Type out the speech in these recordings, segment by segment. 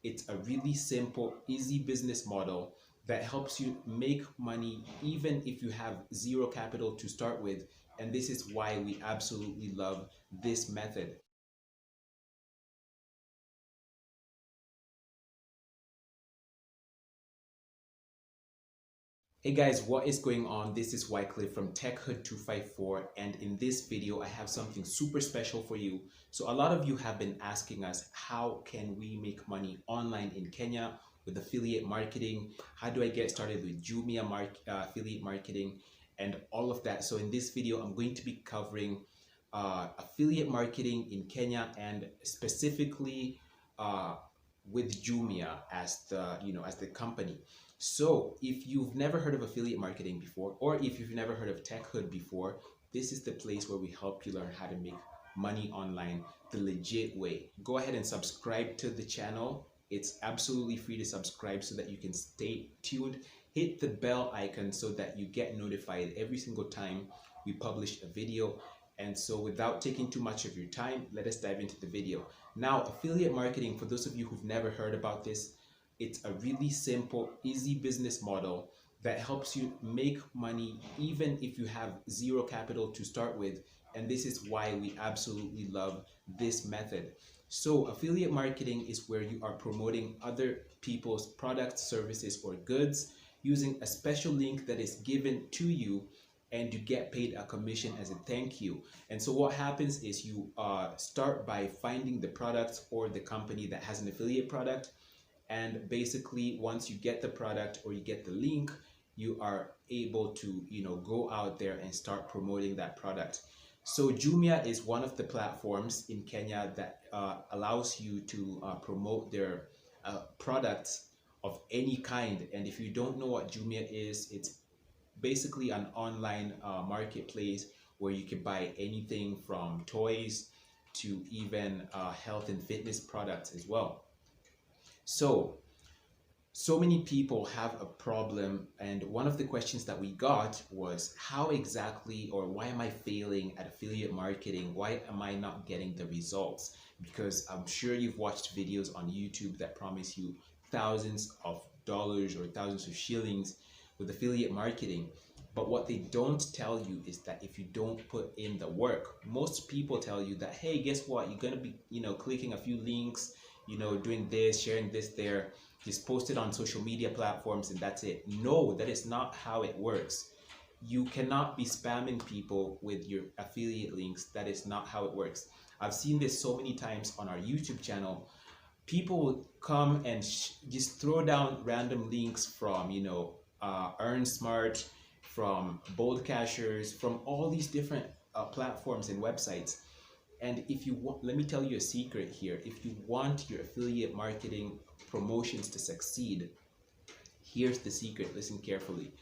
It's a really simple, easy business model that helps you make money even if you have zero capital to start with. And this is why we absolutely love this method. Hey guys, what is going on? This is Wycliffe from TechHood254, and in this video I have something super special for you. So a lot of you have been asking us, how can we make money online in Kenya with affiliate marketing? How do I get started with Jumia affiliate marketing and all of that? So in this video I'm going to be covering affiliate marketing in Kenya, and specifically with Jumia as the company. So if you've never heard of affiliate marketing before, or if you've never heard of TechHood before, this is the place where we help you learn how to make money online the legit way. Go ahead and subscribe to the channel. It's absolutely free to subscribe so that you can stay tuned. Hit the bell icon so that you get notified every single time we publish a video. And so without taking too much of your time, let us dive into the video. Now, affiliate marketing, for those of you who've never heard about this, it's a really simple, easy business model that helps you make money even if you have zero capital to start with. And this is why we absolutely love this method. So affiliate marketing is where you are promoting other people's products, services, or goods using a special link that is given to you, and you get paid a commission as a thank you. And so what happens is you start by finding the product or the company that has an affiliate product. And basically, once you get the product or you get the link, you are able to go out there and start promoting that product. So Jumia is one of the platforms in Kenya that allows you to promote their products of any kind. And if you don't know what Jumia is, it's basically an online marketplace where you can buy anything from toys to even health and fitness products as well. So many people have a problem, and one of the questions that we got was, how exactly, or why am I failing at affiliate marketing? Why am I not getting the results? Because I'm sure you've watched videos on YouTube that promise you thousands of dollars or thousands of shillings with affiliate marketing. But what they don't tell you is that if you don't put in the work, most people tell you that, hey, guess what? You're gonna be, clicking a few links, doing this, sharing this there, just post it on social media platforms, and that's it. No, that is not how it works. You cannot be spamming people with your affiliate links. That is not how it works. I've seen this so many times on our YouTube channel. People will come and just throw down random links from, Earn Smart, from Bold Cashers, from all these different platforms and websites. And if you want, let me tell you a secret here. If you want your affiliate marketing promotions to succeed, here's the secret. Listen carefully.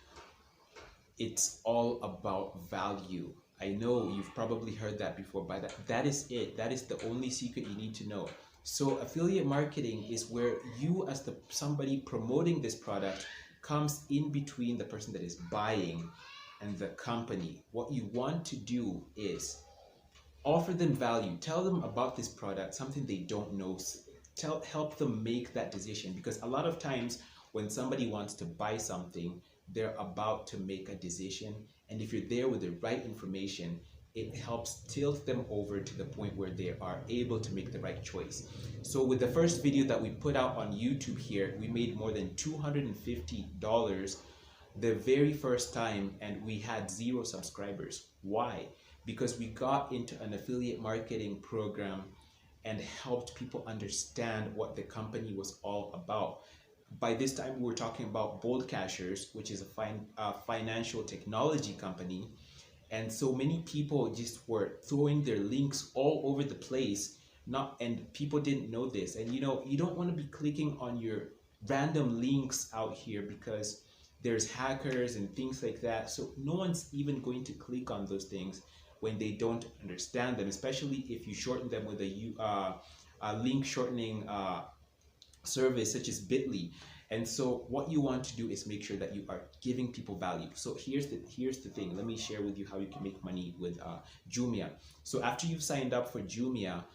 It's all about value. I know you've probably heard that before, but that is it. That is the only secret you need to know. So affiliate marketing is where you, as somebody promoting this product, comes in between the person that is buying and the company. What you want to do is offer them value. Tell them about this product, something they don't know. Help them make that decision, because a lot of times when somebody wants to buy something, they're about to make a decision, and if you're there with the right information, it helps tilt them over to the point where they are able to make the right choice. So with the first video that we put out on YouTube here, we made more than $250 the very first time, and we had 0 subscribers. Why? Because we got into an affiliate marketing program and helped people understand what the company was all about. By this time, we were talking about Bold Cashers, which is a financial technology company. And so many people just were throwing their links all over the place, and people didn't know this. And you don't want to be clicking on your random links out here, because there's hackers and things like that. So no one's even going to click on those things when they don't understand them, especially if you shorten them with a link shortening service such as Bitly. And so what you want to do is make sure that you are giving people value. So here's the thing. Let me share with you how you can make money with Jumia. So after you've signed up for Jumia,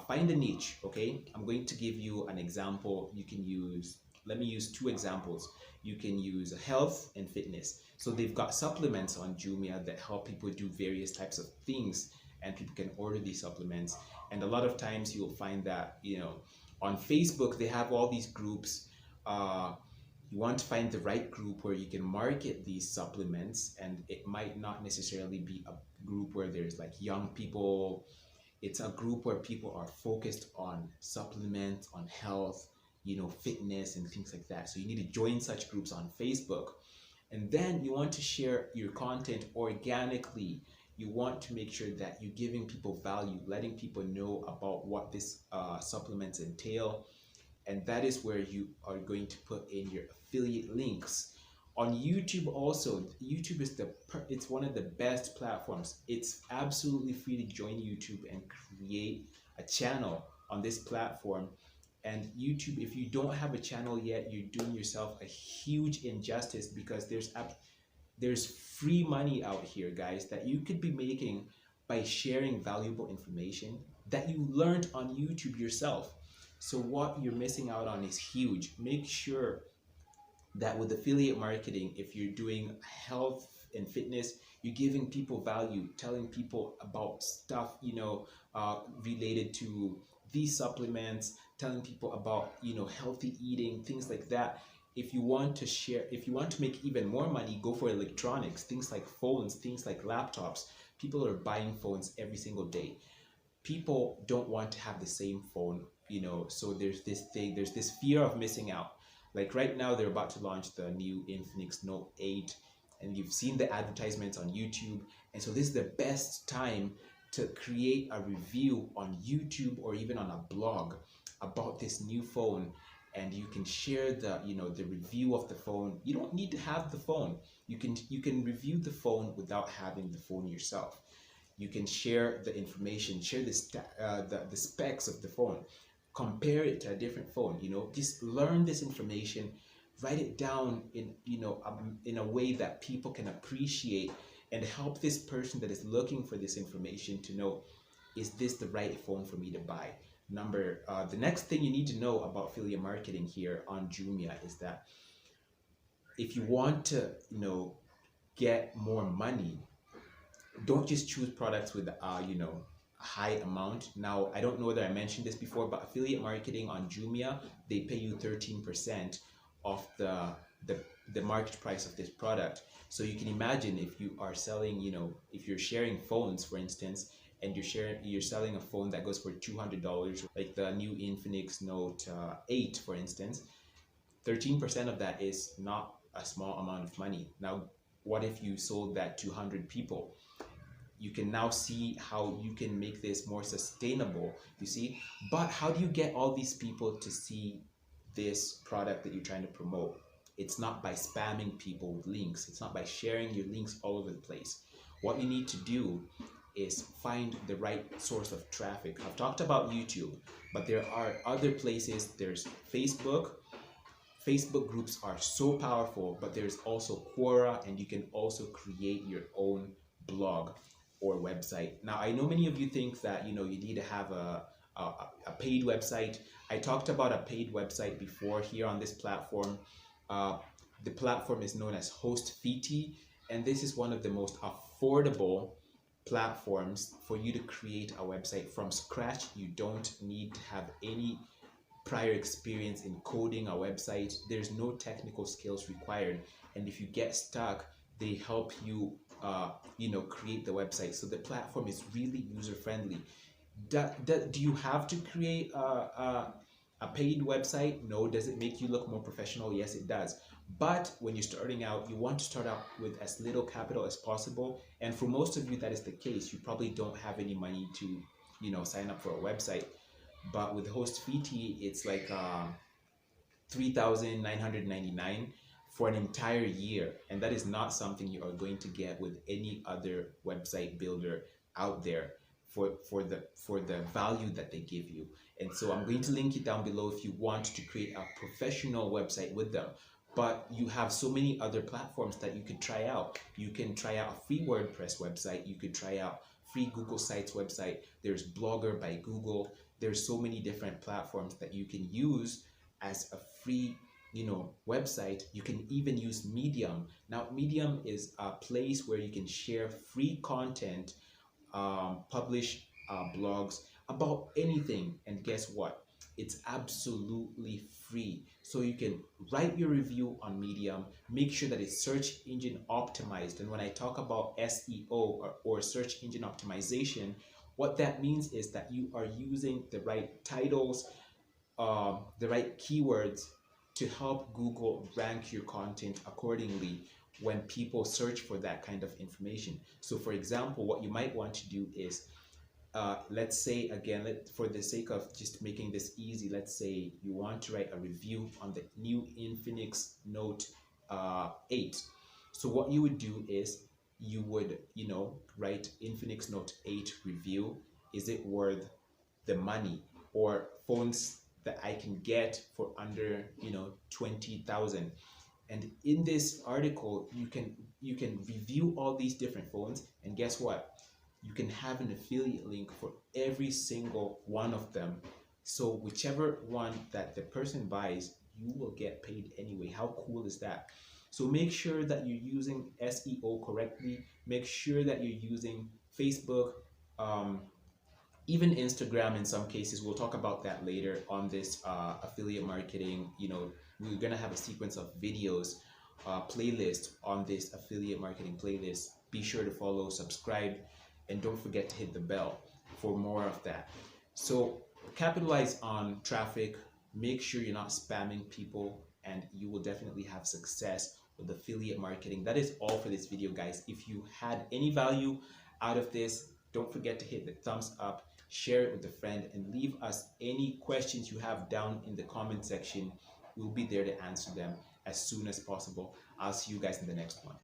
find a niche. Okay, I'm going to give you an example. You can use, let me use two examples. You can use health and fitness. So they've got supplements on Jumia that help people do various types of things, and people can order these supplements. And a lot of times you'll find that, on Facebook they have all these groups. You want to find the right group where you can market these supplements, and it might not necessarily be a group where there's like young people. It's a group where people are focused on supplements, on health, fitness and things like that. So you need to join such groups on Facebook. And then you want to share your content organically. You want to make sure that you're giving people value, letting people know about what this supplements entail. And that is where you are going to put in your affiliate links. On YouTube also, YouTube is it's one of the best platforms. It's absolutely free to join YouTube and create a channel on this platform. And YouTube, if you don't have a channel yet, you're doing yourself a huge injustice, because there's free money out here, guys, that you could be making by sharing valuable information that you learned on YouTube yourself. So what you're missing out on is huge. Make sure that with affiliate marketing, if you're doing health and fitness, you're giving people value, telling people about stuff, related to these supplements, telling people about, healthy eating, things like that. If you want to make even more money, go for electronics, things like phones, things like laptops. People are buying phones every single day. People don't want to have the same phone, so there's this fear of missing out. Like right now, they're about to launch the new Infinix Note 8, and you've seen the advertisements on YouTube. And so this is the best time to create a review on YouTube or even on a blog about this new phone. And you can share the review of the phone. You don't need to have the phone. You can review the phone without having the phone yourself. You can share the information, share the specs of the phone, compare it to a different phone. Just learn this information, write it down in a way that people can appreciate, and help this person that is looking for this information to know, is this the right phone for me to buy? The next thing you need to know about affiliate marketing here on Jumia is that if you want to get more money, don't just choose products with a high amount. Now, I don't know whether I mentioned this before, but affiliate marketing on Jumia, they pay you 13% of the market price of this product. So you can imagine, if you are selling, if you're sharing phones, for instance, and you're selling a phone that goes for $200, like the new Infinix Note 8, for instance, 13% of that is not a small amount of money. Now, what if you sold that to 100 people? You can now see how you can make this more sustainable, you see. But how do you get all these people to see this product that you're trying to promote? It's not by spamming people with links. It's not by sharing your links all over the place. What you need to do is find the right source of traffic. I've talked about YouTube, but there are other places. There's Facebook. Facebook groups are so powerful, but there's also Quora, and you can also create your own blog or website. Now, I know many of you think that you need to have a paid website. I talked about a paid website before here on this platform. The platform is known as Host Fiti, and this is one of the most affordable platforms for you to create a website from scratch. You don't need to have any prior experience in coding a website. There's no technical skills required, and if you get stuck, they help you create the website. So the platform is really user friendly. Do you have to create a paid website? No. Does it make you look more professional? Yes, it does. But when you're starting out, you want to start out with as little capital as possible. And for most of you, that is the case. You probably don't have any money to, sign up for a website. But with Host Fiti, it's like $3,999 for an entire year. And that is not something you are going to get with any other website builder out there for the value that they give you. And so I'm going to link it down below if you want to create a professional website with them. But you have so many other platforms that you could try out. You can try out a free WordPress website. You could try out free Google Sites website. There's Blogger by Google. there's so many different platforms that you can use as a free website. You can even use Medium. Now Medium is a place where you can share free content, publish blogs about anything, and guess what, it's absolutely free. So you can write your review on Medium, make sure that it's search engine optimized. And when I talk about SEO or search engine optimization, what that means is that you are using the right titles, the right keywords to help Google rank your content accordingly when people search for that kind of information. So for example, what you might want to do is, let's say again, for the sake of just making this easy, let's say you want to write a review on the new Infinix Note 8. So what you would do is you would write Infinix Note 8 review. Is it worth the money? Or phones that I can get for under 20,000. And in this article, you can review all these different phones, and guess what? You can have an affiliate link for every single one of them. So whichever one that the person buys, you will get paid anyway. How cool is that? So make sure that you're using SEO correctly. Make sure that you're using Facebook, even Instagram in some cases. We'll talk about that later on this affiliate marketing. We're gonna have a sequence of videos, playlist on this affiliate marketing playlist. Be sure to follow, subscribe, and don't forget to hit the bell for more of that. So capitalize on traffic, make sure you're not spamming people, and you will definitely have success with affiliate marketing. That is all for this video, guys. If you had any value out of this, don't forget to hit the thumbs up, share it with a friend, and leave us any questions you have down in the comment section. We'll be there to answer them as soon as possible. I'll see you guys in the next one.